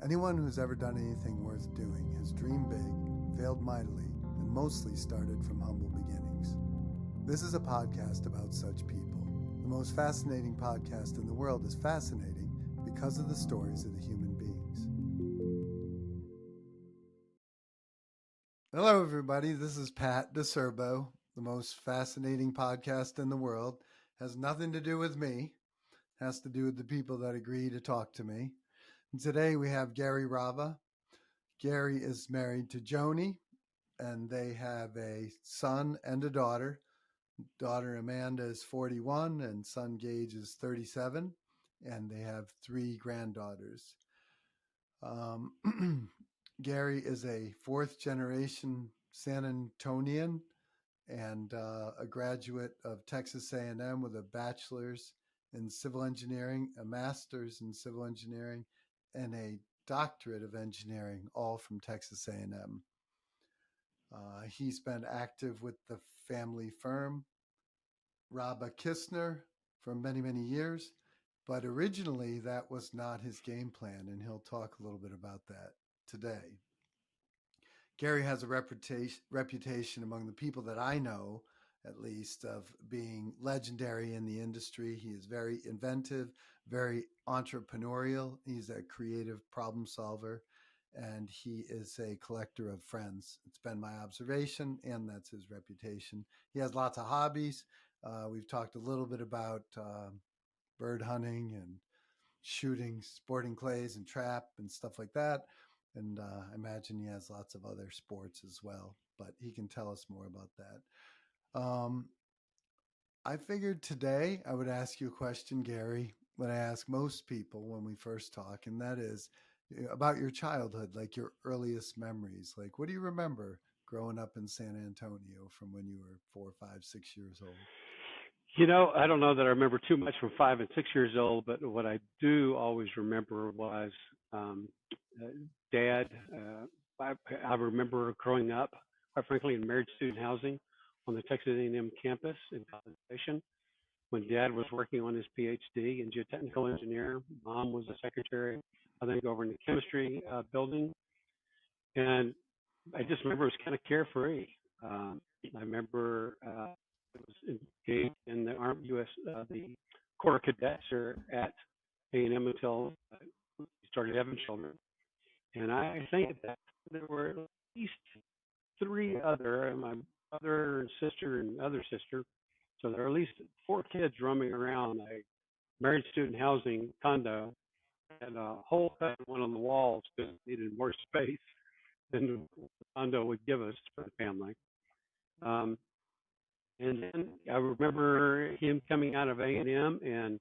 Anyone who's ever done anything worth doing has dreamed big, failed mightily, and mostly started from humble beginnings. This is a podcast about such people. The most fascinating podcast in the world is fascinating because of the stories of the human beings. Hello, everybody. This is Pat DeCerbo. The most fascinating podcast in the world. Has nothing to do with me. Has to do with the people that agree to talk to me. And today we have Gary Raba. Gary is married to Joni, and they have a son and a daughter. Daughter Amanda is 41, and son Gage is 37, and they have 3 granddaughters. Gary is a 4th generation San Antonian and a graduate of Texas A&M with a bachelor's in civil engineering, a master's in civil engineering, and a doctorate of engineering, all from Texas A&M. He's been active with the family firm Raba Kistner for many, many years, but originally that was not his game plan, and he'll talk a little bit about that today. Gary has a reputation among the people that I know, at least, of being legendary in the industry. He is very inventive, very entrepreneurial. He's a creative problem solver, and he is a collector of friends. It's been my observation, and that's his reputation. He has lots of hobbies. We've talked a little bit about bird hunting and shooting sporting clays and trap and stuff like that. And I imagine he has lots of other sports as well, but he can tell us more about that. I figured today I would ask you a question, Gary, that I ask most people when we first talk, and that is about your childhood, like your earliest memories. Like, what do you remember growing up in San Antonio from when you were 4, 5, 6 years old? You know, I don't know that I remember too much from 5 and 6 years old, but what I do always remember was Dad. I remember growing up, quite frankly, in married student housing on the Texas A&M campus in College Station when Dad was working on his PhD in geotechnical engineer. Mom was a secretary, I think, over in the chemistry building. And I just remember it was kind of carefree. I remember it was engaged in the the Corps of Cadets are at A&M until we started having children. And I think that there were at least 3 other, my brother and sister and other sister. So there are at least 4 kids roaming around a married student housing condo, and a hole cut one on the walls because it needed more space than the condo would give us for the family. And then I remember him coming out of A&M and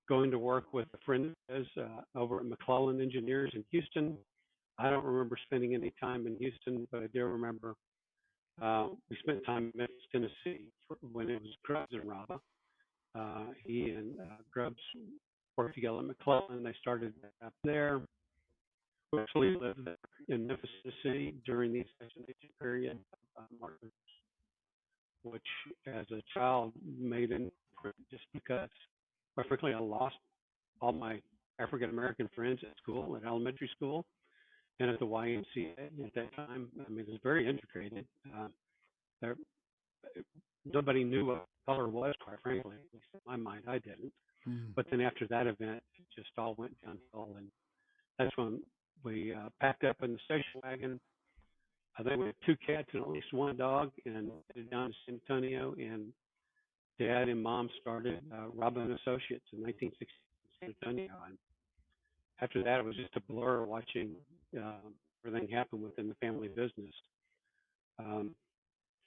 going to work with a friend of his over at McClellan Engineers in Houston. I don't remember spending any time in Houston, but I do remember we spent time in Memphis, Tennessee when it was Grubbs and Raba. He and Grubbs worked together at McClellan. They started up there. We actually lived there in Memphis, Tennessee during the assassination period of Martin, which as a child made an imprint just because, quite frankly, I lost all my African American friends at school, at elementary school, and at the YMCA at that time. I mean, it was very integrated. There, nobody knew what color was, quite frankly. At least in my mind, I didn't. But then after that event, it just all went downhill, and that's when we packed up in the station wagon. I think we had 2 cats and at least 1 dog, and headed down to San Antonio. And Dad and Mom started Raba and Associates in 1960 in San Antonio. And after that, it was just a blur watching everything happen within the family business.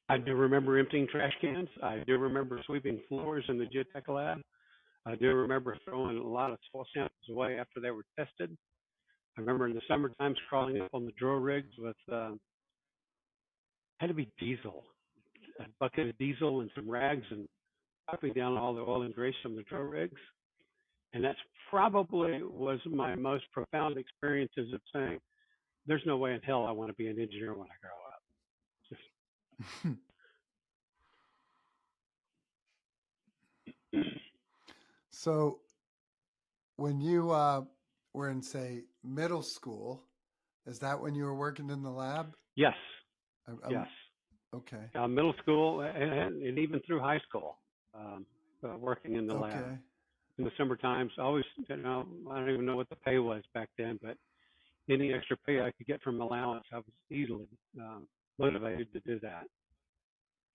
I do remember emptying trash cans. I do remember sweeping floors in the geotech lab. I do remember throwing a lot of soil samples away after they were tested. I remember in the summer times crawling up on the drill rigs with had to be diesel, a bucket of diesel and some rags, and wiping down all the oil and grease from the drill rigs. And that's probably was my most profound experiences of saying, there's no way in hell I want to be an engineer when I grow up. So when you were in, say, middle school, is that when you were working in the lab? Yes, I'm yes. okay. Middle school and even through high school, working in the lab. Okay. In the summer times, always, I don't even know what the pay was back then, but any extra pay I could get from allowance, I was easily motivated to do that.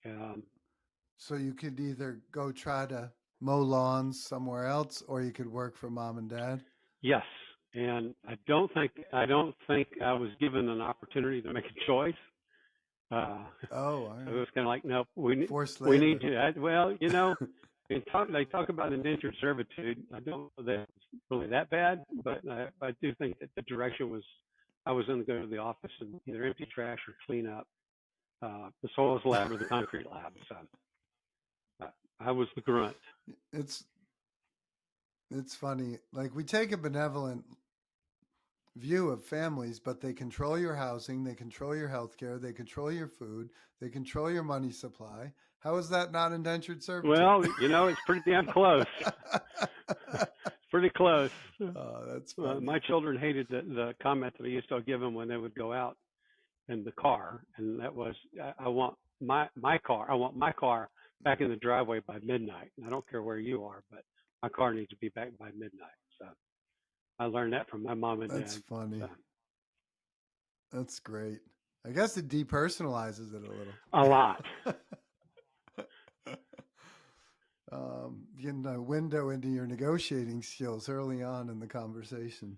Um, So you could either go try to mow lawns somewhere else, or you could work for mom and dad. yes, and I don't think I was given an opportunity to make a choice. Uh, Oh, all so it right. was kind of like, no, Forced we labor. need you. Well, they talk about indentured servitude. I don't know that it's really that bad, but I do think that the direction was I was going to go to the office and either empty trash or clean up the soils lab or the concrete lab. So I was the grunt. It's it's funny. Like we take a benevolent view of families, but they control your housing, they control your health care, they control your food, they control your money supply. How is that not indentured servitude? Well, it's pretty damn close. It's pretty close. Oh, that's funny. My children hated the comment that I used to give them when they would go out in the car, and that was, I want my car. I want my car back in the driveway by midnight. I don't care where you are, but my car needs to be back by midnight. So I learned that from my mom and That's dad. funny. So, That's great. I guess it depersonalizes it a little. a lot. Getting a window into your negotiating skills early on in the conversation.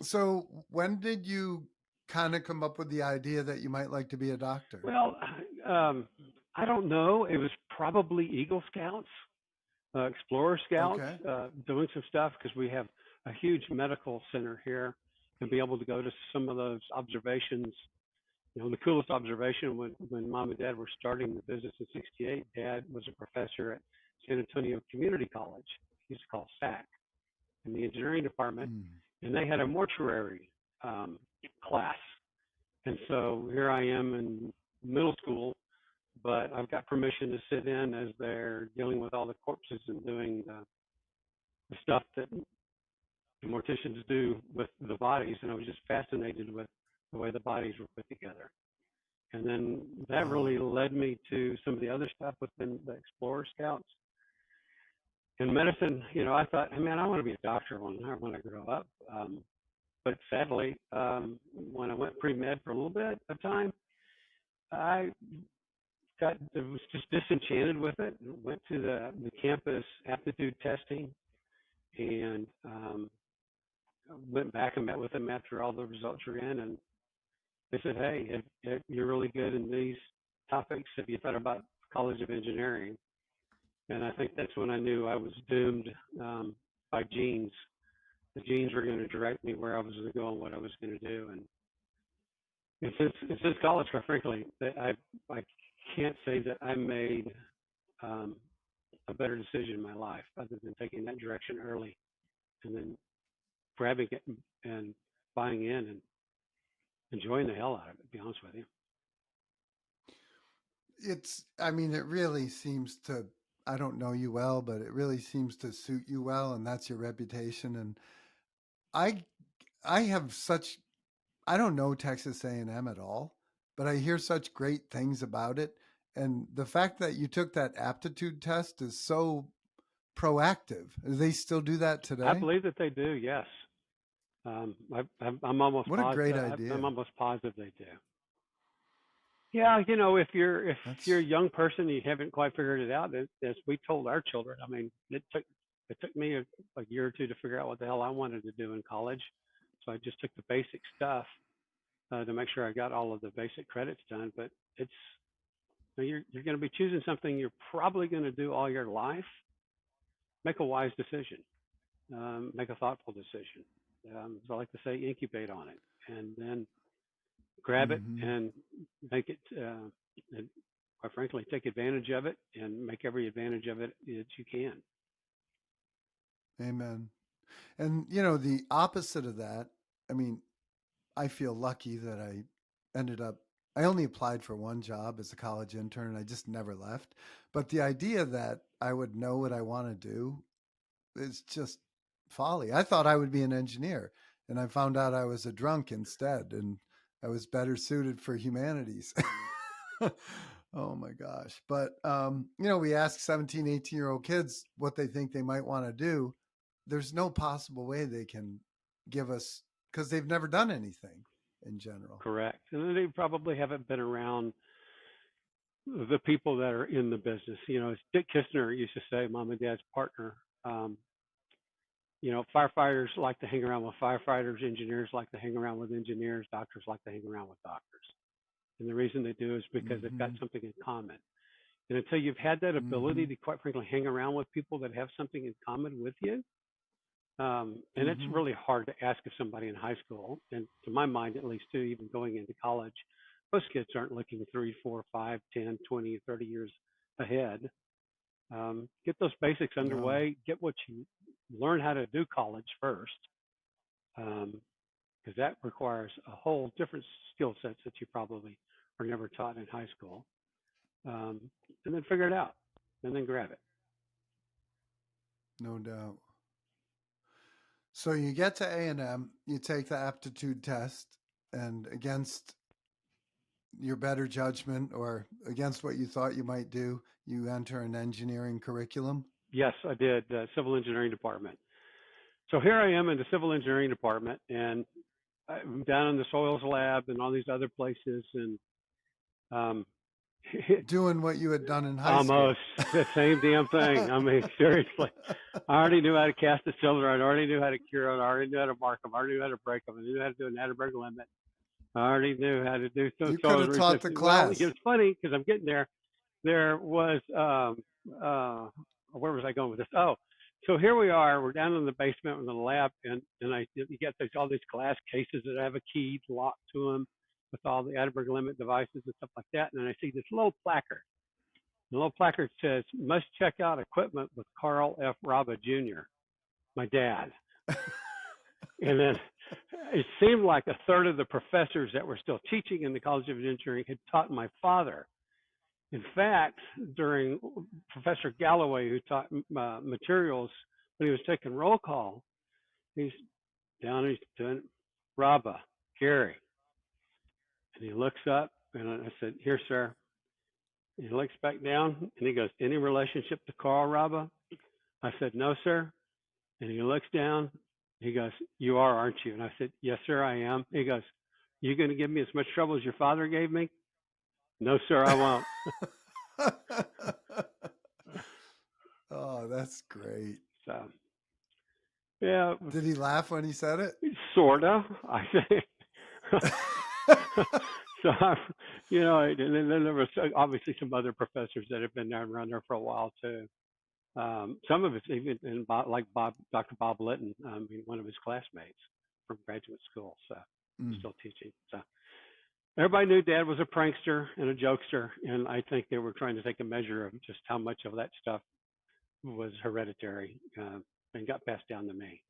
So when did you kind of come up with the idea that you might like to be a doctor? Well, I don't know. It was probably Eagle Scouts, Explorer Scouts, Okay. doing some stuff because we have a huge medical center here and be able to go to some of those observations. The coolest observation when mom and dad were starting the business in '68, dad was a professor at San Antonio Community College. He used to call SAC in the engineering department, Mm. and they had a mortuary class. And so here I am in middle school, but I've got permission to sit in as they're dealing with all the corpses and doing the stuff that the morticians do with the bodies. And I was just fascinated with the way the bodies were put together. And then that Wow. really led me to some of the other stuff within the Explorer Scouts. In medicine, I thought, hey, man, I want to be a doctor when I grow up. But sadly, when I went pre-med for a little bit of time, I was just disenchanted with it. Went to the campus aptitude testing and went back and met with them after all the results were in, and they said, "Hey, if you're really good in these topics, have you thought about College of Engineering?" And I think that's when I knew I was doomed by genes. The genes were going to direct me where I was going to go and what I was going to do. And since college, quite frankly, I can't say that I made a better decision in my life other than taking that direction early and then grabbing it and buying in and enjoying the hell out of it, to be honest with you. I mean, it really seems to, I don't know you well, but it really seems to suit you well, and that's your reputation. And I, I have such, I don't know Texas A&M at all, but I hear such great things about it. And the fact that you took that aptitude test is so proactive. Do they still do that I today? believe that they do, yes. I'm almost What a great positive. idea. I'm almost positive they do. Yeah, if you're a That's, young person, you haven't quite figured it out. As we told our children, I mean, it took me a year or two to figure out what the hell I wanted to do in college. So I just took the basic stuff to make sure I got all of the basic credits done. But you're going to be choosing something you're probably going to do all your life. Make a wise decision. Make a thoughtful decision. As I like to say, incubate on it, and then grab it mm-hmm. and make it, and quite frankly, take advantage of it and make every advantage of it that you can. Amen. And, the opposite of that, I mean, I feel lucky that I only applied for one job as a college intern and I just never left. But the idea that I would know what I want to do is just folly. I thought I would be an engineer, and I found out I was a drunk instead, and I was better suited for humanities. Oh my gosh. But, we ask 17, 18-year-old kids what they think they might want to do. There's no possible way they can give us, because they've never done anything in general. Correct. And they probably haven't been around the people that are in the business. As Dick Kistner used to say, mom and dad's partner. Um, Firefighters like to hang around with firefighters, engineers like to hang around with engineers, doctors like to hang around with doctors. And the reason they do is because they've got Mm-hmm. something in common. And until you've had that ability Mm-hmm. to, quite frankly, hang around with people that have something in common with you, and it's Mm-hmm. really hard to ask of somebody in high school, and to my mind at least too, even going into college, most kids aren't looking 3, 4, 5, 10, 20, 30 years ahead. Get those basics No, underway. Get what you learn how to do college first, because that requires a whole different skill sets that you probably are never taught in high school. Um, and then figure it out, and then grab it. no doubt. So you get to A&M, you take the aptitude test, and against your better judgment or against what you thought you might do, you enter an engineering curriculum. Yes, I did, civil engineering department. So here I am in the civil engineering department, and I'm down in the soils lab and all these other places, and um, Doing what you had done in high almost school. the same damn thing. I mean, seriously, I already knew how to cast a cylinder. I already knew how to cure it. I already knew how to mark them. I already knew how to break them. I knew how to do an Atterberg limit. I already knew how to do some You could soil have taught the resistance. Well, class. it's funny because I'm getting there. There was where was I going with this? Oh, so here we are. We're down in the basement in the lab, and you get all these glass cases that have a key locked to them with all the Atterberg limit devices and stuff like that. And then I see this little placard. The little placard says, "Must check out equipment with Carl F. Raba Jr., my dad." And then it seemed like a third of the professors that were still teaching in the College of Engineering had taught my father. In fact, during Professor Galloway, who taught materials, when he was taking roll call, he's down, he's doing Raba, Gary. And he looks up, and I said, "Here, sir." And he looks back down, and he goes, "Any relationship to Carl Raba?" I said, "No, sir." And he looks down, he goes, "You are, aren't you?" And I said, "Yes, sir, I am." He goes, "You going to give me as much trouble as your father gave me?" "No, sir, I won't." Oh, that's great. So, yeah, Did he laugh when he said it? sorta, I think. So, and then there was obviously some other professors that have been there and around there for a while too. Some of it's even like Dr. Bob Litton, one of his classmates from graduate school, so he's Mm. still teaching. So everybody knew Dad was a prankster and a jokester, and I think they were trying to take a measure of just how much of that stuff was hereditary and got passed down to me.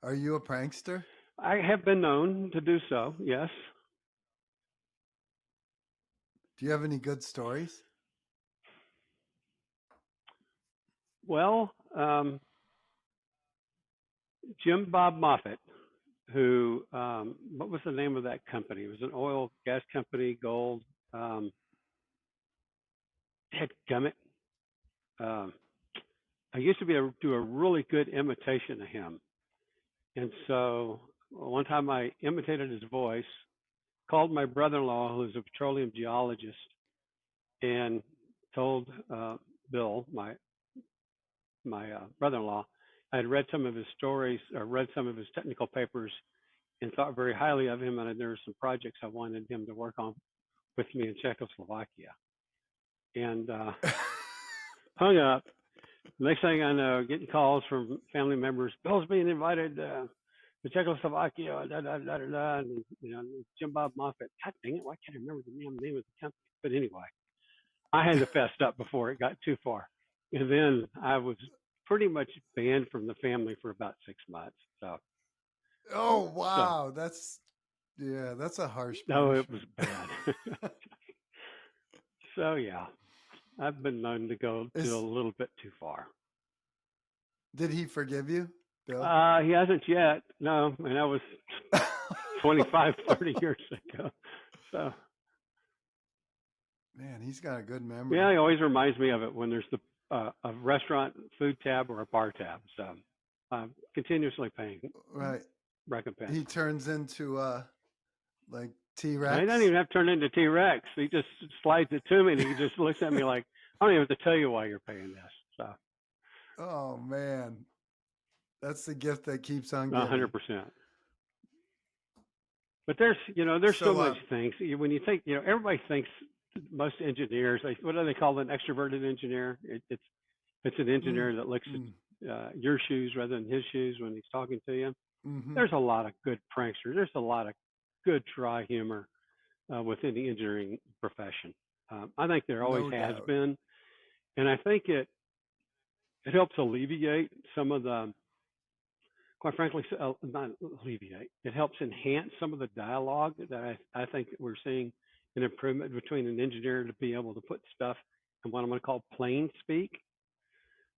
Are you a prankster? I have been known to do so, yes. Do you have any good stories? Well, Jim Bob Moffett, who, what was the name of that company? It was an oil gas company, gold. Um, Ted Gummit. Um, I used to be able to do a really good imitation of him. And so one time I imitated his voice, called my brother-in-law, who's a petroleum geologist, and told Bill, my brother-in-law, I had read some of his stories or read some of his technical papers and thought very highly of him. And there were some projects I wanted him to work on with me in Czechoslovakia. And hung up. Next thing I know, getting calls from family members. Bill's being invited to Czechoslovakia. Da, da, da, da, da, and Jim Bob Moffett. God dang it! Why can't I remember the name of the company? But anyway, I had to fess up before it got too far, and then I was pretty much banned from the family for about 6 months. Oh, So wow. That's a harsh no, it was punishment. bad. So yeah, I've been known to go to a Is little bit too far. Did he forgive you, Bill? He hasn't yet. No, and that was 25, 30 years ago. So Man, he's got a good yeah, memory. he always reminds me of it when there's a restaurant food tab or a bar tab. So continuously paying Right. recompense. He turns into like I don't T-Rex. even have to turn into T-Rex. He just slides it to me, and he just looks at me like, I don't even have to tell you why you're paying this. So Oh man, that's the gift that keeps on giving. 100%. But there's so So much things. When you think, everybody thinks most engineers, what do they call an extroverted engineer? It's an mm, engineer that looks mm, at your shoes rather than his shoes when he's talking to you. mm-hmm. There's a lot of good pranksters. There's a lot of good dry humor within the engineering profession. I think there always No has doubt. been, and I think it helps alleviate some of the, quite frankly, not alleviate. It helps enhance some of the dialogue that I think we're seeing an improvement between an engineer to be able to put stuff in what I'm going to call plain speak,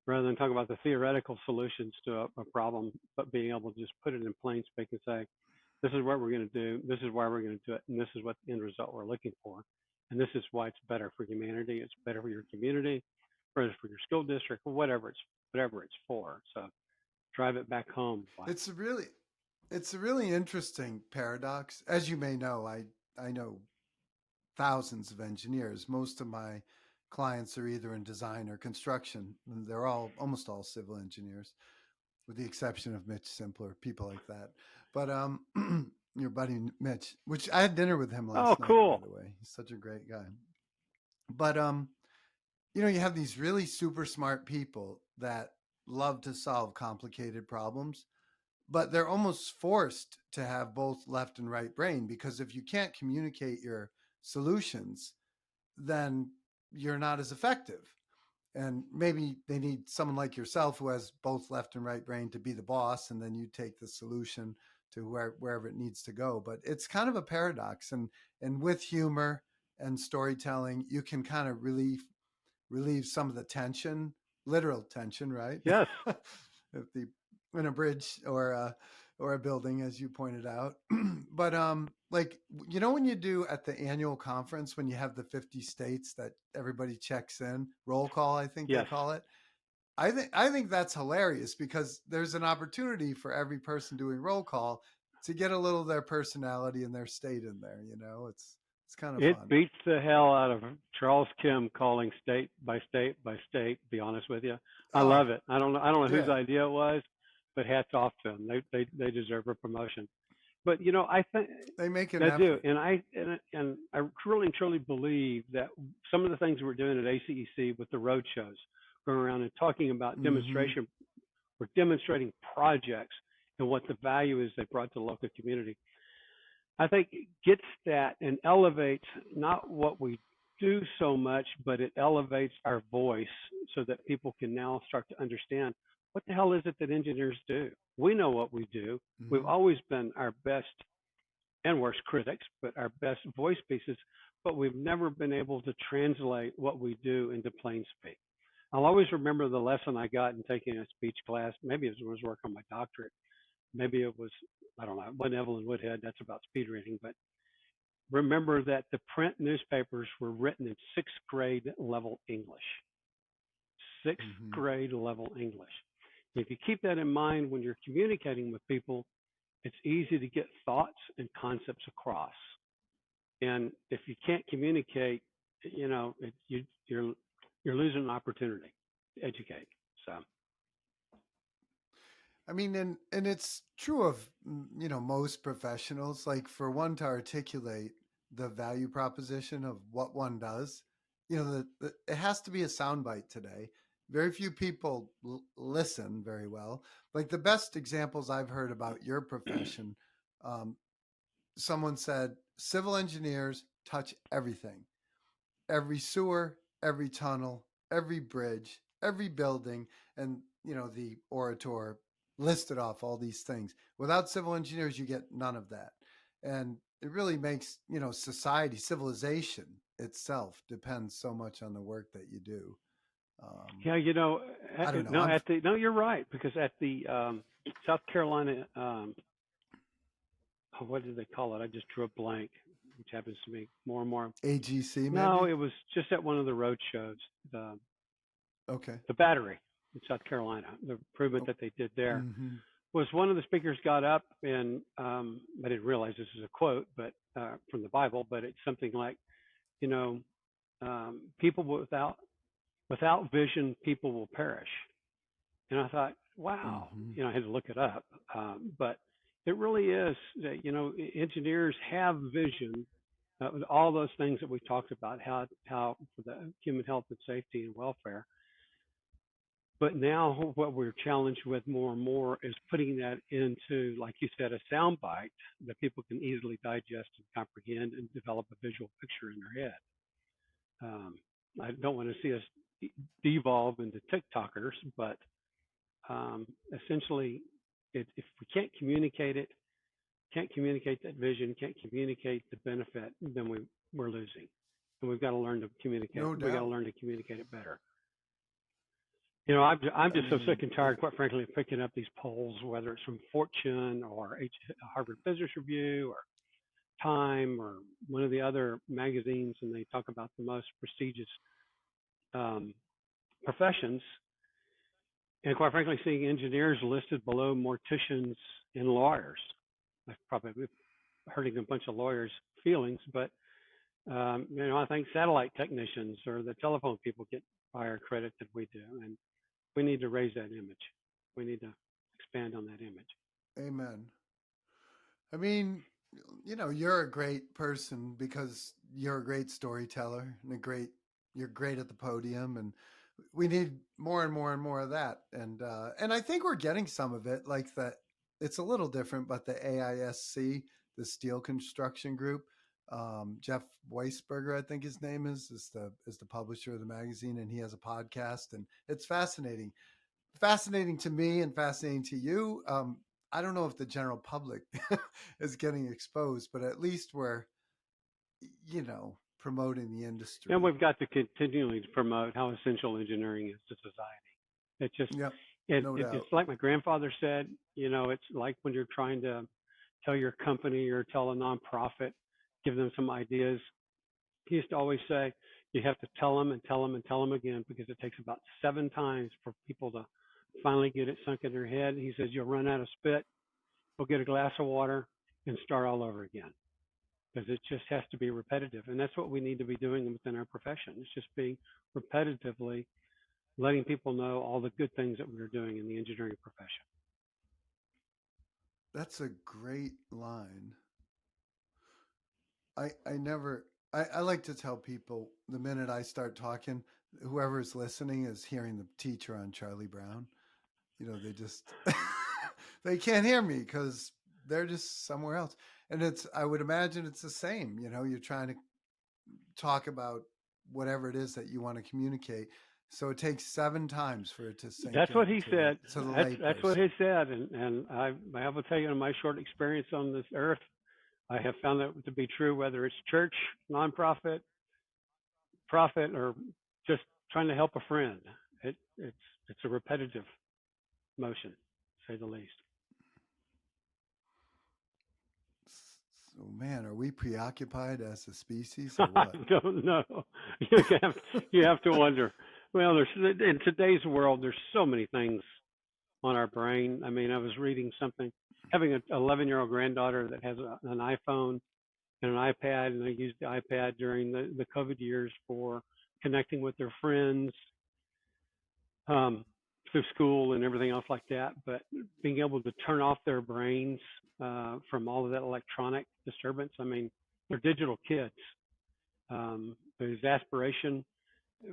rather than talk about the theoretical solutions to a problem, but being able to just put it in plain speak and say, this is what we're going to do, this is why we're going to do it, and this is what the end result we're looking for. And this is why it's better for humanity, it's better for your community, better for your school district, or whatever it's for. So drive it back home. It's a really, it's a really interesting paradox. As you may know, I know thousands of engineers. Most of my clients are either in design or construction. They're almost all civil engineers, with the exception of Mitch Simpler, people like that. But your buddy Mitch, which I had dinner with him Oh, last night, by cool. the way. He's such a great guy. But you have these really super smart people that love to solve complicated problems, but they're almost forced to have both left and right brain, because if you can't communicate your solutions, then you're not as effective. And maybe they need someone like yourself who has both left and right brain to be the boss, and then you take the solution to wherever it needs to go. But it's kind of a paradox, and with humor and storytelling, you can kind of relieve some of the tension, literal tension, right? Yes. if the In a bridge or a building, as you pointed out. But like when you do at the annual conference, when you have the 50 states that everybody checks in, roll call, I think they Yes. call it. I think that's hilarious, because there's an opportunity for every person doing roll call to get a little of their personality and their state in there. It's kind of It fun. beats the hell out of Charles Kim calling state by state by state. To be honest with you, I Oh love it. I don't know whose yeah, idea it was, but hats off to them. They deserve a promotion. But I think they make an they do, effort. and I truly and truly believe that some of the things we're doing at ACEC with the road shows, going around and talking about Mm-hmm. demonstration, we're demonstrating projects and what the value is they brought to the local community. I think it gets that and elevates not what we do so much, but it elevates our voice so that people can now start to understand what the hell is it that engineers do. We know what we do. We've Mm-hmm. always been our best and worst critics, but our best voice pieces, but we've never been able to translate what we do into plain speak. I'll always remember the lesson I got in taking a speech class. Maybe it was working on my doctorate. Maybe it was, I don't know, it wasn't Evelyn Woodhead. That's about speed reading. But remember that the print newspapers were written in sixth grade level English. Sixth Mm-hmm. grade level English. If you keep that in mind when you're communicating with people, it's easy to get thoughts and concepts across. And if you can't communicate, you're losing an opportunity to educate. So I mean, and it's true of most professionals. Like, for one to articulate the value proposition of what one does, it has to be a soundbite today. Very few people listen very well. Like, the best examples I've heard about your profession, um, someone said civil engineers touch everything, every sewer, every tunnel, every bridge, every building, and the orator listed off all these things. Without civil engineers, you get none of that, and it really makes society, civilization itself depends so much on the work that you do. Yeah, I don't know. no, you're right, because at the South Carolina, what did they call it? I just drew a blank, which happens to me more and more. AGC No, maybe. it was just at one of the road shows, the Okay. the Battery in South Carolina. The improvement Oh, that they did there mm-hmm. was one of the speakers got up and I didn't realize this is a quote, but from the Bible, but it's something like, you know, people without vision, people will perish. And I thought, wow, Mm-hmm. I had to look it up, but it really is that engineers have vision. All those things that we talked about, how for the human health and safety and welfare. But now what we're challenged with more and more is putting that into, like you said, a sound bite that people can easily digest and comprehend and develop a visual picture in their head. I don't want to see us devolve into TikTokers, but essentially, if we can't communicate it, can't communicate that vision, can't communicate the benefit, then we're losing, and we've got to learn to communicate. No We got to doubt. learn to communicate it better. I'm I just so sick mean, and tired, quite frankly, of picking up these polls, whether it's from Fortune or Harvard Business Review or Time or one of the other magazines, and they talk about the most prestigious um, professions. And quite frankly, seeing engineers listed below morticians and lawyers. That's probably hurting a bunch of lawyers' feelings, but I think satellite technicians or the telephone people get higher credit than we do, and we need to raise that image. We need to expand on that image. amen. I mean, you're a great person because you're a great storyteller and you're great at the podium, and we need more and more and more of that. And I think we're getting some of it, like that. It's a little different, but the AISC, the Steel Construction Group, Jeff Weisberger, I think his name is the publisher of the magazine, and he has a podcast, and it's fascinating to me and fascinating to you. I don't know if the general public is getting exposed, but at least we're, promoting the And industry. we've got to continually promote how essential engineering is to society. It just Yep, no it's doubt. like my grandfather said. It's like when you're trying to tell your company or tell a nonprofit, give them some ideas. He used to always say, you have to tell them and tell them and tell them again, because it takes about 7 times for people to finally get it sunk in their head. He says, you'll run out of spit, go get a glass of water and start all over again, because it just has to be repetitive. And that's what we need to be doing within our profession. It's just being repetitively letting people know all the good things that we're doing in the engineering profession. That's a great line. I never, I like to tell people the minute I start talking, whoever's listening is hearing the teacher on Charlie Brown. They just, they can't hear me because they're just somewhere else. And I would imagine it's the same. You're trying to talk about whatever it is that you want to communicate. So it takes 7 times for it to sink That's what in he to the said. to the That's what he layperson. said. And I will tell you, in my short experience on this earth, I have found that to be true, whether it's church, nonprofit, profit, or just trying to help a friend. It's a repetitive motion, to say the least. So man, are we preoccupied as a species or I what? don't know. You have you have to wonder. Well, in today's world, there's so many things on our brain. I mean, I was reading something, having an 11-year-old granddaughter that has an iPhone and an iPad, and they used the iPad during the COVID years for connecting with their friends um, through school and everything else like that. But being able to turn off their brains from all of that electronic disturbance. I mean, they're digital kids. The exasperation,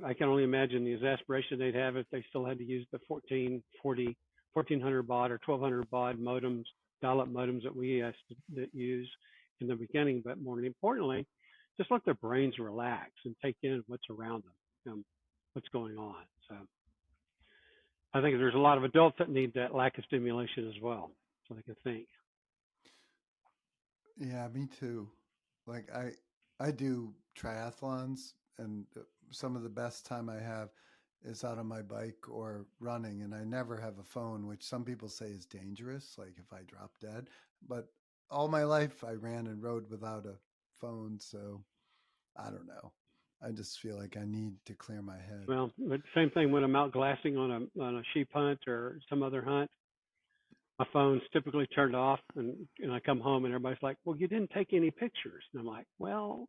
I can only imagine the exasperation they'd have if they still had to use the 1400 baud or 1200 baud modems, dial-up modems that we use in the beginning. But more importantly, just let their brains relax and take in what's around them, what's going on. So I think there's a lot of adults that need that lack of stimulation as well, so they can think. Yeah, me too. Like I do triathlons, and some of the best time I have is out on my bike or running, and I never have a phone, which some people say is dangerous, like if I drop dead. But all my life I ran and rode without a phone, so I don't know. I just feel like I need to clear my head. Well, but same thing when I'm out glassing on a sheep hunt or some other hunt. My phone's typically turned off, and I come home and everybody's like, "Well, you didn't take any pictures." And I'm like, "Well,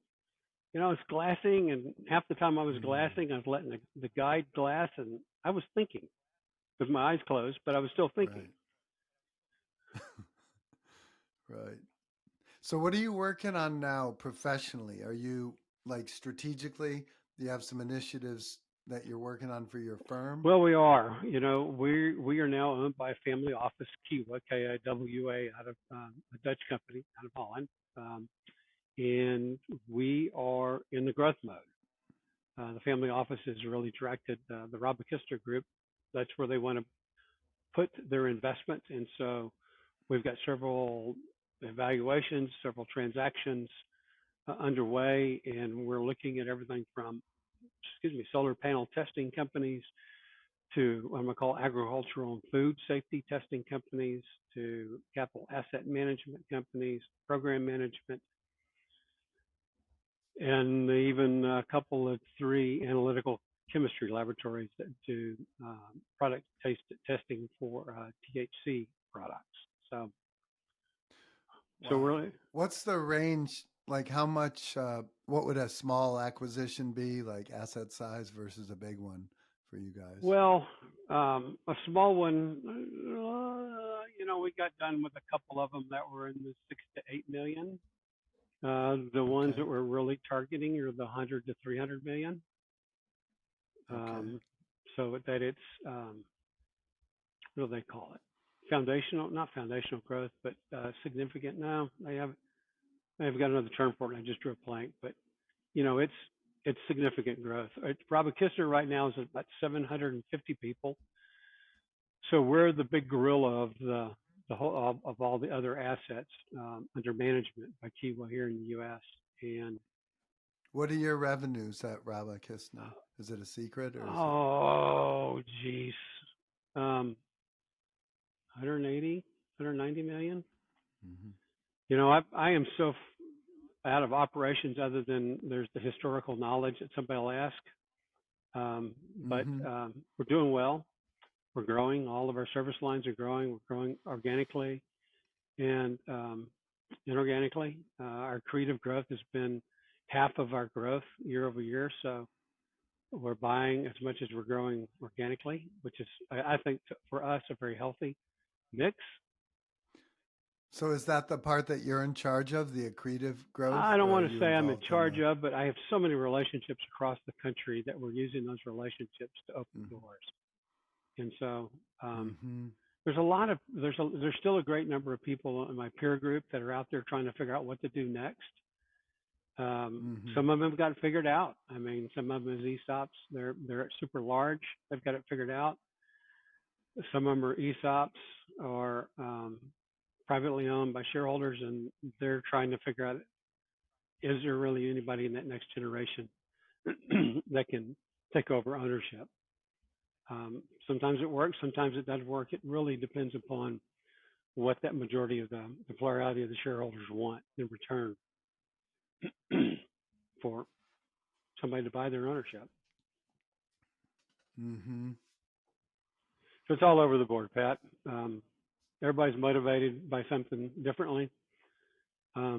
it's glassing, and half the time I was Mm, glassing, I was letting the guide glass, and I was thinking with my eyes closed, but I was still thinking." right, right. So, what are you working on now professionally? Are you like strategically? Do you have some initiatives that you're working on for your firm? Well, we are. We are now owned by a family office, Kiwa, K-I-W-A, out of a Dutch company out of Holland, um, and we are in the growth mode. The family office has really directed the Raba Kistner group. That's where they want to put their investment, and so we've got several evaluations, several transactions underway, and we're looking at everything from, solar panel testing companies to what I'm going to call agricultural and food safety testing companies, to capital asset management companies, program management, and even a couple of three analytical chemistry laboratories that do product testing for THC products. So, so Wow. really, What's the range? Like, how much, what would a small acquisition be, like asset size versus a big one for you guys? well, a small one, we got done with a couple of them that were in the 6 to 8 million. The ones Okay. that we're really targeting are the 100 to 300 million. Okay. Um, so that it's what do they call it? Foundational, not foundational growth, but significant. No, they have got another term for it. And I just drew a blank, but it's significant growth. Raba Kistner right now is about 750 people. So we're the big gorilla of the whole of all the other assets under management by Kiwa here in the U.S. And What are your revenues at Raba Kistner? Is it a secret or is it? oh, geez, 180, 190 million. Hmm. I am so out of operations other than there's the historical knowledge that somebody will ask. But Hmm. we're doing well. We're growing. All of our service lines are growing. We're growing organically and inorganically. Our creative growth has been half of our growth year over year. So we're buying as much as we're growing organically, which is, I think, for us, a very healthy mix. So is that the part that you're in charge of, the accretive growth, I don't or are want to you say I'm in involved in charge the? of, but I have so many relationships across the country that we're using those relationships to open Hmm. doors. And so Hmm. there's still a great number of people in my peer group that are out there trying to figure out what to do next. Hmm. Some of them got it figured out. I mean, some of them is ESOPs. They're super large. They've got it figured out. Some of them are ESOPs or privately owned by shareholders, and they're trying to figure out, is there really anybody in that next generation that can take over ownership? Sometimes it works, sometimes it doesn't work. It really depends upon what that majority of the plurality of the shareholders want in return for somebody to buy their ownership. Hmm. So it's all over the board, Pat. Everybody's motivated by something differently. I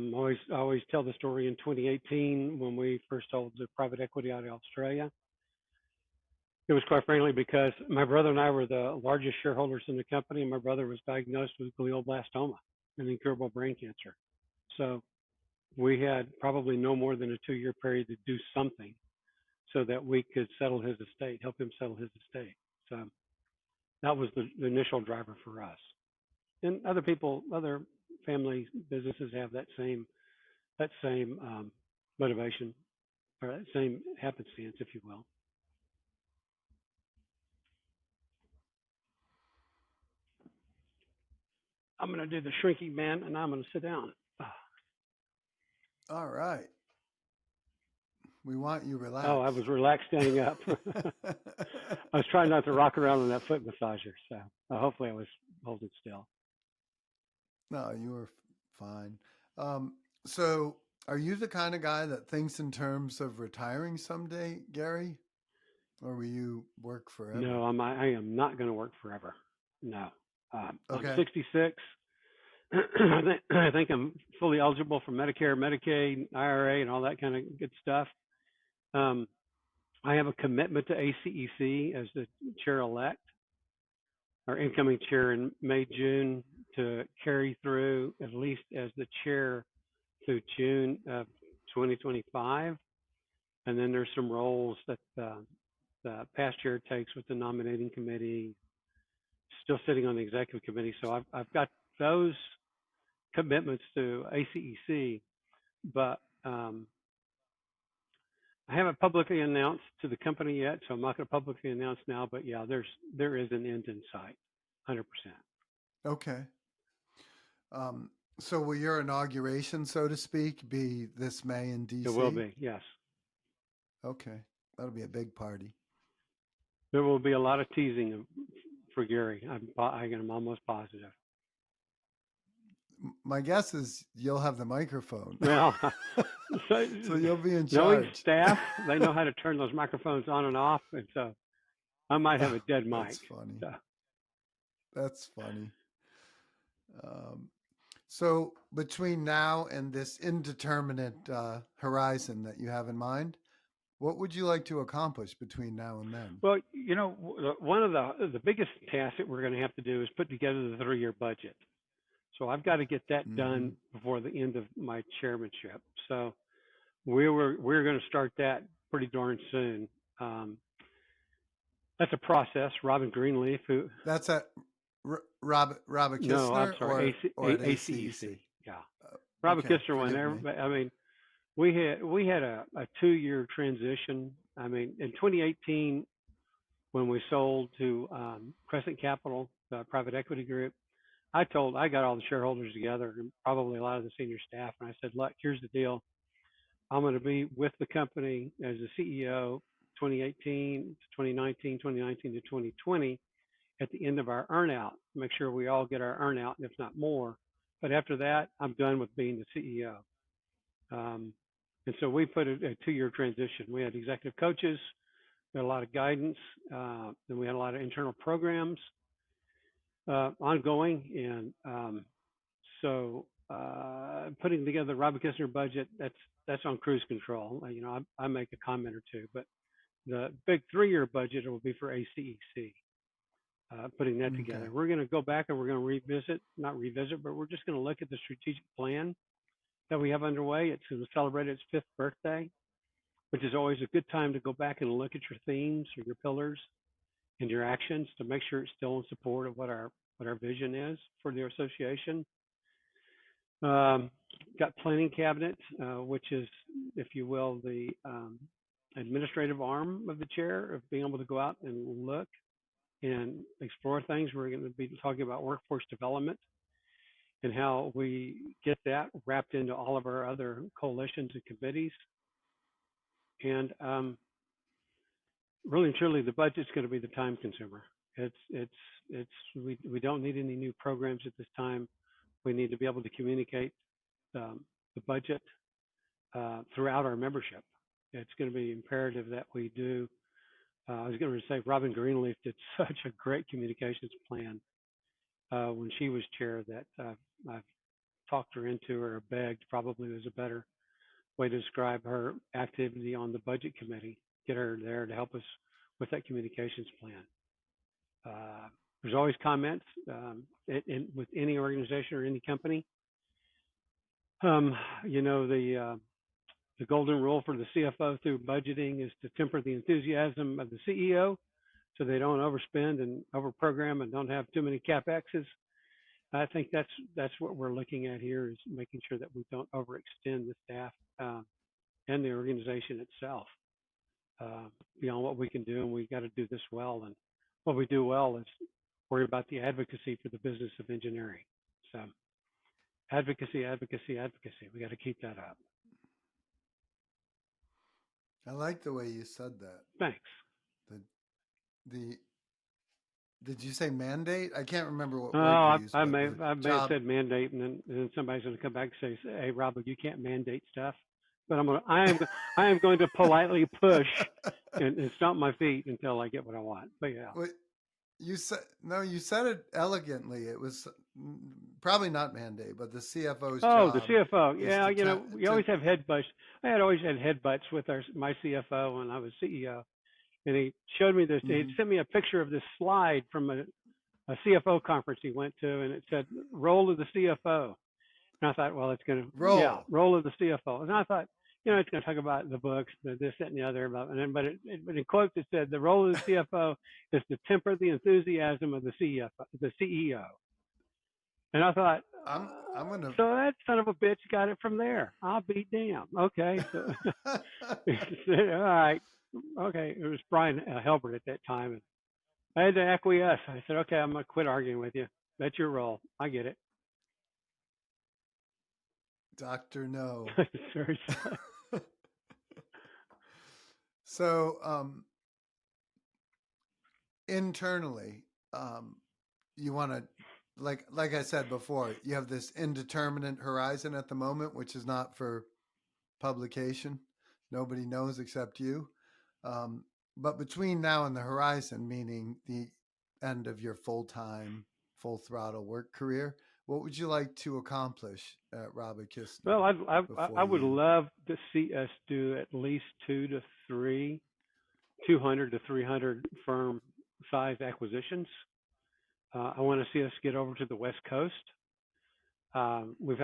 always tell the story in 2018 when we first sold the private equity out of Australia. It was quite frankly because my brother and I were the largest shareholders in the company, and my brother was diagnosed with glioblastoma, an incurable brain cancer. So we had probably no more than a 2 year period to do something so that we could settle his estate, help him settle his estate. So that was the initial driver for us. And other people, other family businesses have that same motivation or that same happenstance, if you will. I'm going to do the shrinking man, and I'm going to sit down. All right. We want you Oh, I relaxed. was relaxed standing up. I was trying not to rock around on that foot massager, so hopefully I was holding still. No, you were fine. Um, so, are you the kind of guy that thinks in terms of retiring someday, Gary? Or will you work forever? No, I am not going to work forever. No. I'm Okay. 66. I think I'm fully eligible for Medicare, Medicaid, IRA, and all that kind of good stuff. Um, I have a commitment to ACEC as the chair elect or incoming chair in May, June to carry through at least as the chair through June of 2025. And then there's some roles that the past chair takes with the nominating committee, still sitting on the executive committee. So I've got those commitments to ACEC, but I haven't publicly announced to the company yet, so I'm not going to publicly announce now. But yeah, there is an end in sight, 100%. Okay. Um, so, will your inauguration, so to speak, be this May in It will DC? be, yes. Okay. That'll be a big party. There will be a lot of teasing for Gary. I'm almost positive. My guess is you'll have the microphone. Well, so So you'll be in knowing charge. staff, they know how to turn those microphones on and off, and so I might have a dead mic. That's funny. So. That's funny. Um, so between now and this indeterminate horizon that you have in mind, what would you like to accomplish between now and then? Well, one of the biggest tasks that we're going to have to do is put together the 3-year budget. So I've got to get that Mm-hmm. done before the end of my chairmanship. So we're going to start that pretty darn soon. That's a process. Robin Greenleaf, who That's at Raba no, I'm Kistner sorry, or at ACEC. ACEC? Yeah, Raba Okay, Kistner one. forgive me. I mean, we had a 2-year transition. I mean, in 2018, when we sold to Crescent Capital, the private equity group, I got all the shareholders together and probably a lot of the senior staff, and I said, look, here's the deal. I'm going to be with the company as the CEO 2018 to 2019, 2019 to 2020 at the end of our earnout. Make sure we all get our earnout, if not more. But after that, I'm done with being the CEO. And so we put a 2-year transition. We had executive coaches, we had a lot of guidance, then we had a lot of internal programs ongoing, and so putting together the Raba Kistner budget, that's on cruise control. I make a comment or two, but the big 3-year budget will be for ACEC. Putting that together, Okay. we're going to go back and we're going to not revisit, but we're just going to look at the strategic plan that we have underway. It's going to celebrate its 5th birthday, which is always a good time to go back and look at your themes or your pillars and your actions to make sure it's still in support of what our vision is for the association. Got planning cabinet, which is, if you will, the administrative arm of the chair of being able to go out and look and explore things. We're going to be talking about workforce development and how we get that wrapped into all of our other coalitions and committees. And really and truly, the budget's going to be the time consumer. We don't need any new programs at this time. We need to be able to communicate the budget throughout our membership. It's going to be imperative that we do. I was going to say Robin Greenleaf did such a great communications plan when she was chair that I've talked her into, or begged, probably was a better way to describe her activity on the budget committee, get her there to help us with that communications plan. There's always comments with any organization or any company. The golden rule for the CFO through budgeting is to temper the enthusiasm of the CEO so they don't overspend and overprogram and don't have too many CapExes. I think that's what we're looking at here, is making sure that we don't overextend the staff and the organization itself beyond what we can do, and we got to do this well. And what we do well is worry about the advocacy for the business of engineering. So advocacy. We got to keep that up. I like the way you said that. Thanks. The the did you say mandate? I can't remember what Oh, word you used, but the I may have job. said mandate, and then somebody's going to come back and say, "Hey, Robert, you can't mandate stuff." But I am going to politely push and stomp my feet until I get what I want. But yeah. What you said? No, you said it elegantly. It was probably not mandate, but the CFO's Oh, the job CFO. is Yeah, we to. always have head butts. I had always had head butts with my CFO when I was CEO, and he showed me this. He Mhm. sent me a picture of this slide from a CFO conference he went to, and it said "Role of the CFO." And I thought, well, it's going to, yeah, Role. role of the CFO. And I thought, it's going to talk about the books, the this, that, and the other. But in quotes, it said the role of the CFO is to temper the enthusiasm of the CEO. And I thought, I'm gonna. so that son of a bitch got it from there. I'll be damned. Okay, so all right, okay. It was Brian Helbert at that time, and I had to acquiesce. I said, okay, I'm gonna quit arguing with you. That's your role. I get it. Doctor No. Seriously. So internally, you want to, like I said before, you have this indeterminate horizon at the moment, which is not for publication. Nobody knows except you. Um, but between now and the horizon, meaning the end of your full time, full throttle work career, what would you like to accomplish at Raba Kistner Well, I before would you? love to see us do at least 200 to 300 firm size acquisitions. I want to see us get over to the West Coast. We've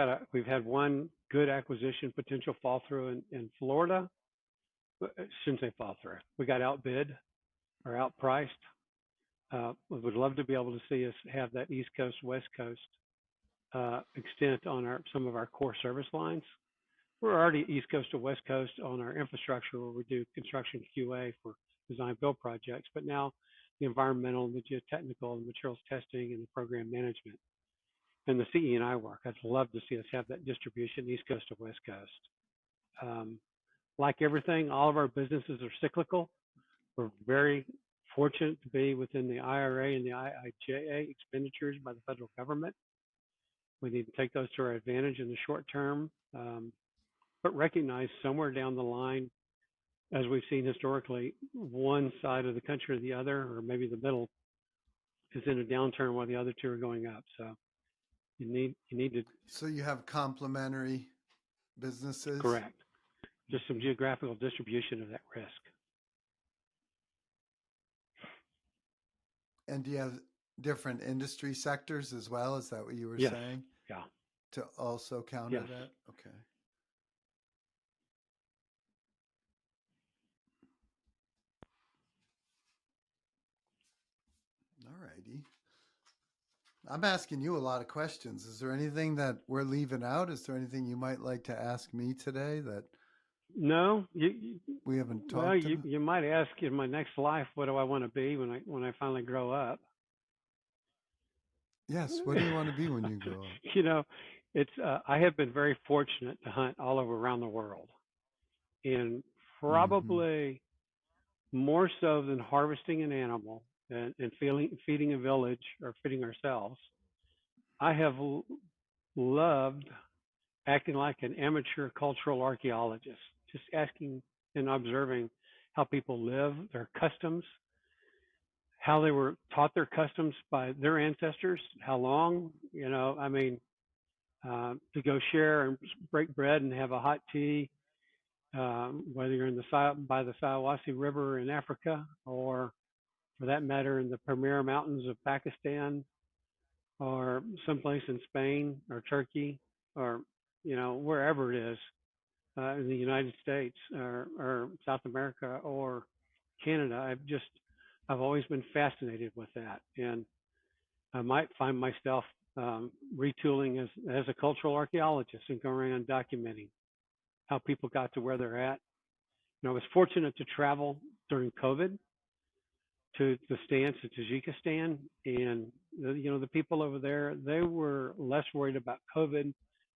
had one good acquisition potential fall through in Florida. I shouldn't say fall through. We got outbid or outpriced. We would love to be able to see us have that East Coast West Coast extent on some of our core service lines. We're already East Coast to West Coast on our infrastructure where we do construction QA for design build projects, but now the environmental, the geotechnical, the materials testing, and the program management and the CE&I work. I'd love to see us have that distribution East Coast to West Coast. Um, like everything, all of our businesses are cyclical. We're very fortunate to be within the IRA and the IIJA expenditures by the federal government. We need to take those to our advantage in the short term, but recognize somewhere down the line, as we've seen historically, one side of the country or the other, or maybe the middle, is in a downturn while the other two are going up. So you need to So you have complementary businesses. correct just some geographical distribution of that risk. And do you have different industry sectors as well? Is that what you were Yes. saying? Yeah. To also counter Yes. that? Okay. All righty. I'm asking you a lot of questions. Is there anything that we're leaving out? Is there anything you might like to ask me today that No, we haven't well, talked about? you might ask in my next life, what do I want to be when I finally grow up? Yes. What do you want to be when you grow up? you know, it's I have been very fortunate to hunt all over around the world, and Mm-hmm. probably more so than harvesting an animal and feeding a village or feeding ourselves. I have loved acting like an amateur cultural archaeologist, just asking and observing how people live, their customs, how they were taught their customs by their ancestors, how long, I mean, to go share and break bread and have a hot tea, whether you're by the Siawassee River in Africa or, for that matter, in the Pamir Mountains of Pakistan or someplace in Spain or Turkey or, wherever it is in the United States or South America or Canada. I've always been fascinated with that. And I might find myself retooling as a cultural archaeologist and going around documenting how people got to where they're at. I was fortunate to travel during COVID to the stance in Tajikistan, and the people over there, they were less worried about COVID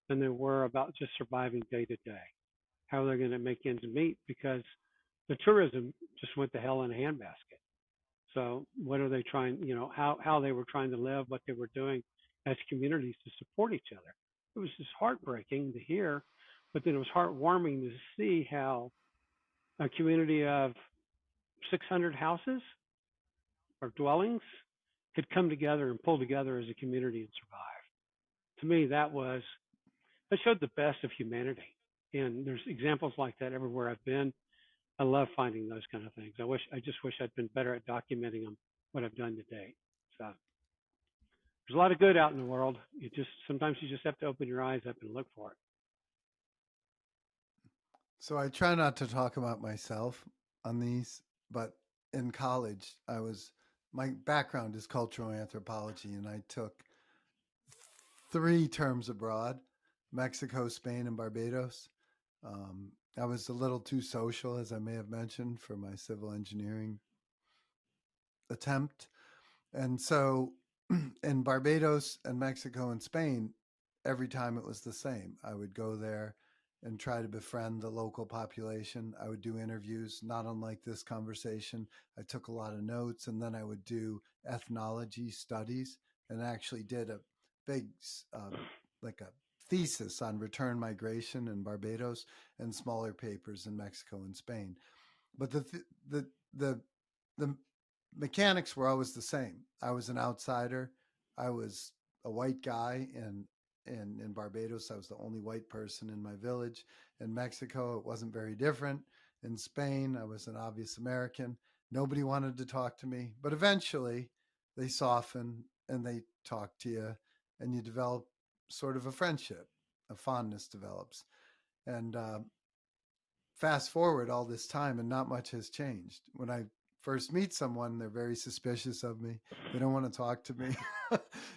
than they were about just surviving day to day. How they're going to make ends meet, because the tourism just went to hell in a handbasket. So what are they trying, how they were trying to live, what they were doing as communities to support each other. It was just heartbreaking to hear, but then it was heartwarming to see how a community of 600 houses or dwellings could come together and pull together as a community and survive. To me, that showed the best of humanity. And there's examples like that everywhere I've been. I love finding those kind of things. I just wish I'd been better at documenting them, what I've done to date. So there's a lot of good out in the world. Sometimes you just have to open your eyes up and look for it. So I try not to talk about myself on these, but in college, my background is cultural anthropology, and I took 3 terms abroad: Mexico, Spain, and Barbados. I was a little too social, as I may have mentioned, for my civil engineering attempt. And so in Barbados and Mexico and Spain, every time it was the same. I would go there and try to befriend the local population. I would do interviews, not unlike this conversation. I took a lot of notes, and then I would do ethnology studies and actually did a big, like a thesis on return migration in Barbados and smaller papers in Mexico and Spain. But the the mechanics were always the same. I was an outsider. I was a white guy, and in Barbados, I was the only white person in my village. In Mexico, it wasn't very different. In Spain, I was an obvious American. Nobody wanted to talk to me, but eventually, they soften and they talk to you, and you develop sort of a friendship. A fondness develops, and fast forward all this time, and not much has changed. When I first meet someone, they're very suspicious of me. They don't want to talk to me.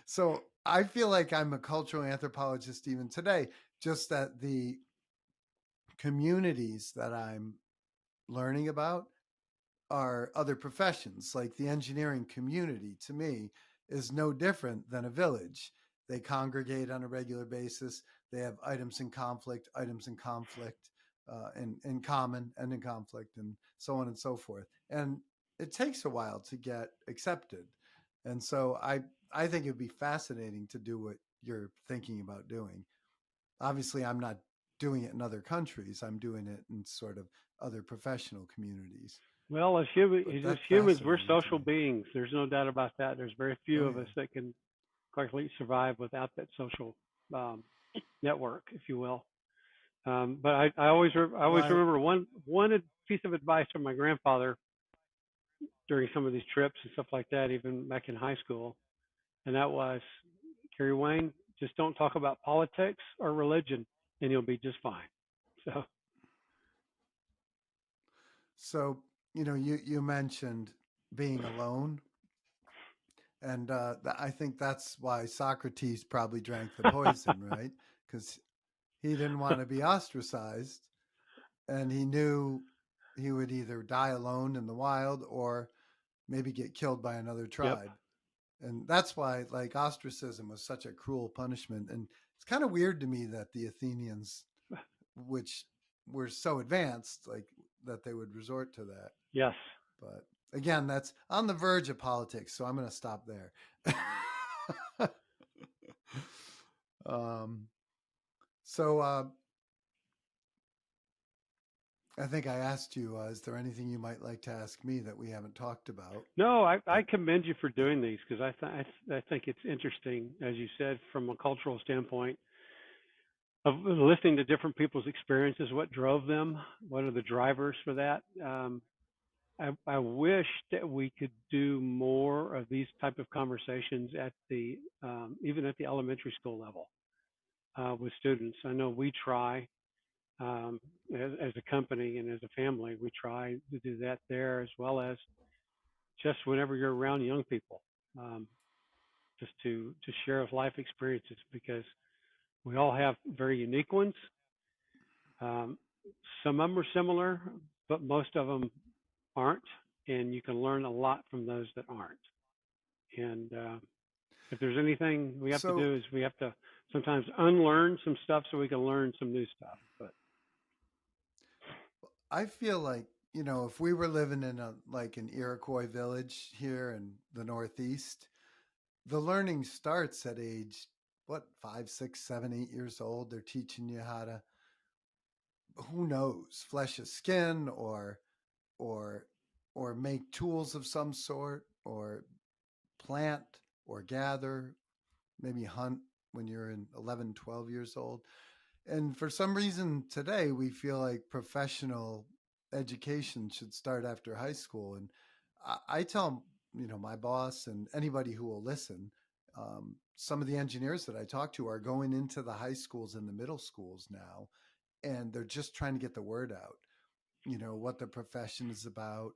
So I feel like I'm a cultural anthropologist even today, just that the communities that I'm learning about are other professions. Like the engineering community, to me, is no different than a village. They congregate on a regular basis. They have items in conflict, in common and in conflict, and so on and so forth. And it takes a while to get accepted. And so I think it would be fascinating to do what you're thinking about doing. Obviously, I'm not doing it in other countries. I'm doing it in sort of other professional communities. Well, as That's humans, we're fascinating to social me. beings. There's no doubt about that. There's very few Oh of us yeah. that can quite survive without that social um, network, if you will. But I always Well, remember one piece of advice from my grandfather during some of these trips and stuff like that, even back in high school, and that was, Gary Wayne, just don't talk about politics or religion, and you'll be just fine. So so you mentioned being alone, and I think that's why Socrates probably drank the poison, right? Because he didn't want to be ostracized, and he knew he would either die alone in the wild or maybe get killed by another yep. tribe. And that's why, like, ostracism was such a cruel punishment. And it's kind of weird to me that the Athenians, which were so advanced, like, that they would resort to that. Yes. But again, that's on the verge of politics, so I'm going to stop there. um, so I think I asked you, is there anything you might like to ask me that we haven't talked about? No, I But commend you for doing these because I think it's interesting, as you said, from a cultural standpoint of listening to different people's experiences, what drove them, what are the drivers for that. I wish that we could do more of these type of conversations at the even at the elementary school level with students. I know we try as a company and as a family, we try to do that there as well as just whenever you're around young people, um, just to share life experiences because we all have very unique ones. Um, some of them are similar, but most of them aren't, and you can learn a lot from those that aren't. And if there's anything we have to so do is we have to sometimes unlearn some stuff so we can learn some new stuff. But I feel like if we were living in an Iroquois village here in the Northeast, the learning starts at age what, 5, 6, 7, 8 years old. They're teaching you how to, who knows, flesh a skin or or make tools of some sort, or plant or gather, maybe hunt when you're in 11, 12 years old. And for some reason today, we feel like professional education should start after high school. And I tell, my boss and anybody who will listen, some of the engineers that I talk to are going into the high schools and the middle schools now, and they're just trying to get the word out, what the profession is about.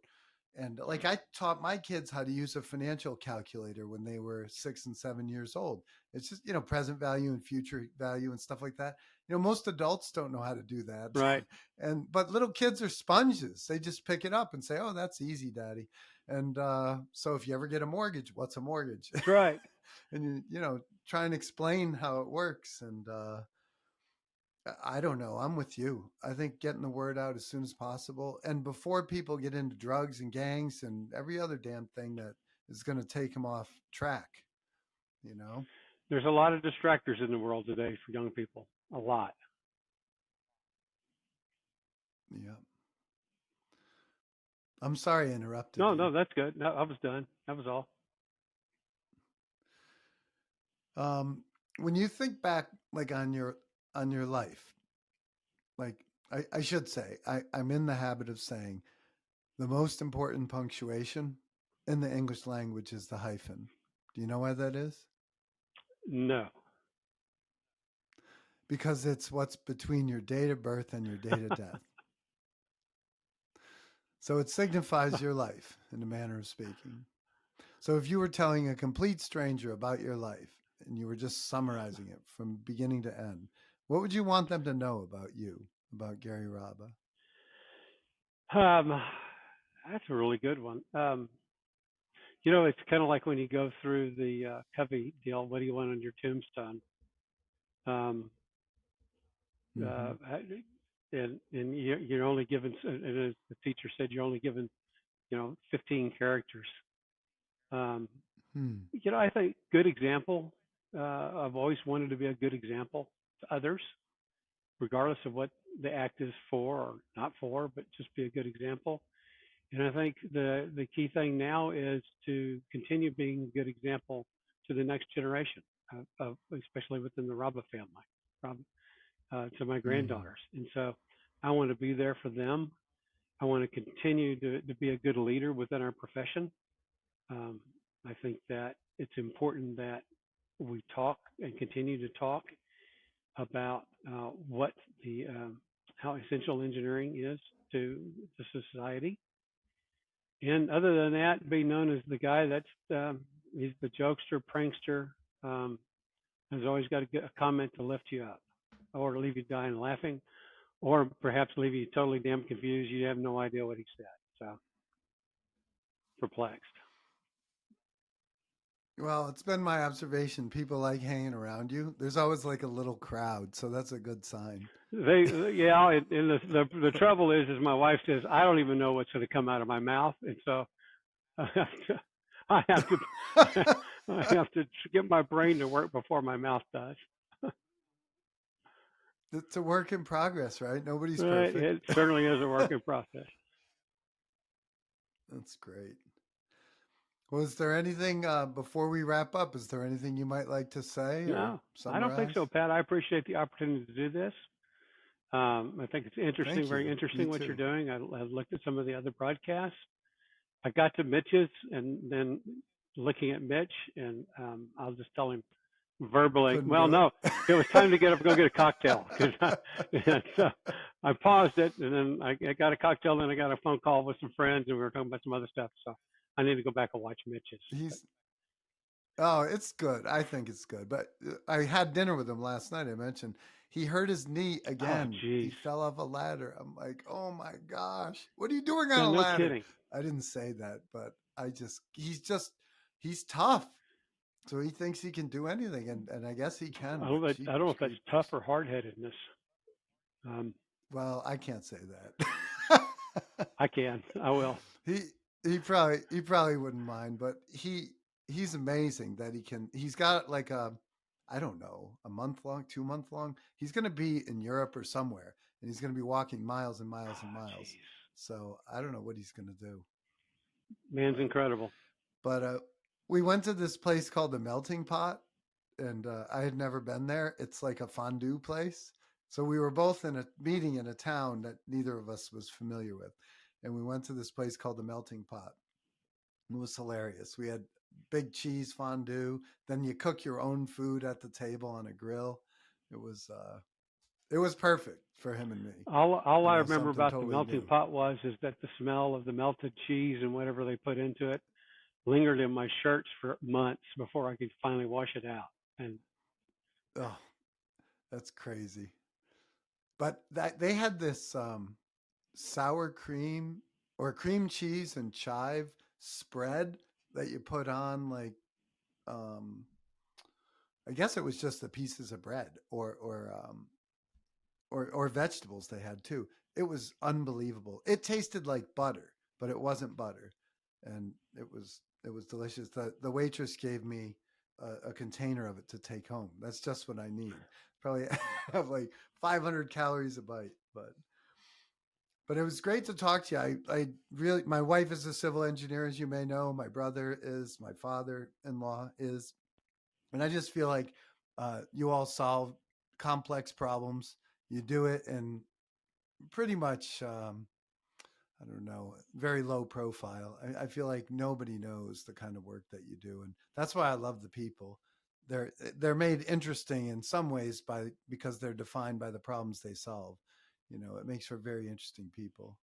And like, I taught my kids how to use a financial calculator when they were 6 and 7 years old. It's just, present value and future value and stuff like that. Most adults don't know how to do that. Right. But little kids are sponges. They just pick it up and say, "Oh, that's easy, Daddy." And so if you ever get a mortgage, what's a mortgage? That's right. And try and explain how it works. And I don't know. I'm with you. I think getting the word out as soon as possible, and before people get into drugs and gangs and every other damn thing that is going to take them off track. You know. There's a lot of distractors in the world today for young people. A lot. Yeah. I'm sorry I interrupted No, you. no, that's good. No, I was done. That was all. When you think back, like, on your life, like, I should say, I'm in the habit of saying the most important punctuation in the English language is the hyphen. Do you know why that is? No. Because it's what's between your date of birth and your date of death. So it signifies your life, in a manner of speaking. So if you were telling a complete stranger about your life and you were just summarizing it from beginning to end, what would you want them to know about you, about Gary Raba? That's a really good one. It's kind of like when you go through the Covey deal. What do you want on your tombstone? Um, Mm-hmm. uh, and you're only given, and as the teacher said, you're only given 15 characters. Um, Hmm. I think good example. I've always wanted to be a good example to others, regardless of what the act is for or not for, but just be a good example. And I think the key thing now is to continue being a good example to the next generation, especially within the Raba family, to my Mm-hmm. granddaughters. And so I want to be there for them. I want to continue to be a good leader within our profession. Um, I think that it's important that we talk and continue to talk about what the how essential engineering is to society. And other than that, be known as the guy that's he's the jokester, prankster, um, has always got a comment to lift you up, or leave you dying laughing, or perhaps leave you totally damn confused. You have no idea what he said. So perplexed. Well, it's been my observation. People like hanging around you. There's always like a little crowd, so that's a good sign. Yeah, and the trouble is my wife says I don't even know what's going to come out of my mouth, and so I I have to I have to get my brain to work before my mouth does. It's a work in progress, right? Nobody's Right, perfect. it certainly is a work in process. That's great. Was there anything before we wrap up? Is there anything you might like to say or No, I don't think summarize? so, Pat. I appreciate the opportunity to do this. I think it's interesting, Thank very you. Me interesting what you're too. doing. I looked at some of the other broadcasts. I got to Mitch's and then looking at Mitch, and I'll just tell him verbally, Couldn't well, do it. no, it was time to get up and go get a cocktail. So I paused it, and then I got a cocktail, and I got a phone call with some friends, and we were talking about some other stuff. So I need to go back and watch Mitch's. He's Oh, it's good. I think it's good. But I had dinner with him last night. I mentioned he hurt his knee Oh, again. He geez. fell off a ladder. I'm like, oh my gosh, what are you doing on Yeah, a no ladder? kidding. I didn't say that, but he's tough. So he thinks he can do anything, and I guess he can. But I don't know jeepers if that's tough creepers. or hard headedness. Um, Well, I can't say that. I can. I will. he he probably wouldn't mind, but he's amazing that he's got like a, I don't know, a month long, 2 month long. He's going to be in Europe or somewhere, and he's going to be walking miles and miles and Oh, miles. jeez. So I don't know what he's going to do, Man's but incredible. but we went to this place called the Melting Pot, and I had never been there. It's like a fondue place. So we were both in a meeting in a town that neither of us was familiar with, and we went to this place called the Melting Pot. It was hilarious. We had big cheese fondue. Then you cook your own food at the table on a grill. It was uh, it was perfect for him and me. All You I know, remember something about the totally melting new. pot is that the smell of the melted cheese and whatever they put into it lingered in my shirts for months before I could finally wash it out. And Oh, that's crazy. But that they had this sour cream or cream cheese and chive spread that you put on like um, I guess it was just the pieces of bread or vegetables they had too. It was unbelievable. It tasted like butter, but it wasn't butter, and it was delicious. The waitress gave me a container of it to take home. That's just what I need. Probably have like 500 calories a bite, but it was great to talk to you. I really, my wife is a civil engineer, as you may know. My brother is, my father-in-law is, and I just feel like you all solve complex problems. You do it in pretty much, I don't know, very low profile. I feel like nobody knows the kind of work that you do, and that's why I love the people. They're made interesting in some ways because they're defined by the problems they solve. You know, it makes for very interesting people.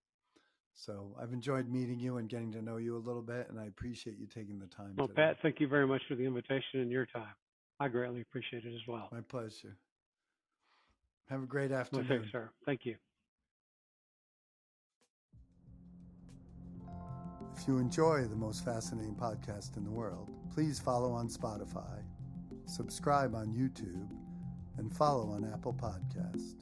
So I've enjoyed meeting you and getting to know you a little bit, and I appreciate you taking the time well, today. Pat, thank you very much for the invitation and your time. I greatly appreciate it as well. My pleasure. Have a great Well, thanks, afternoon. sir. Thank you. If you enjoy the most fascinating podcast in the world, please follow on Spotify, subscribe on YouTube, and follow on Apple Podcast.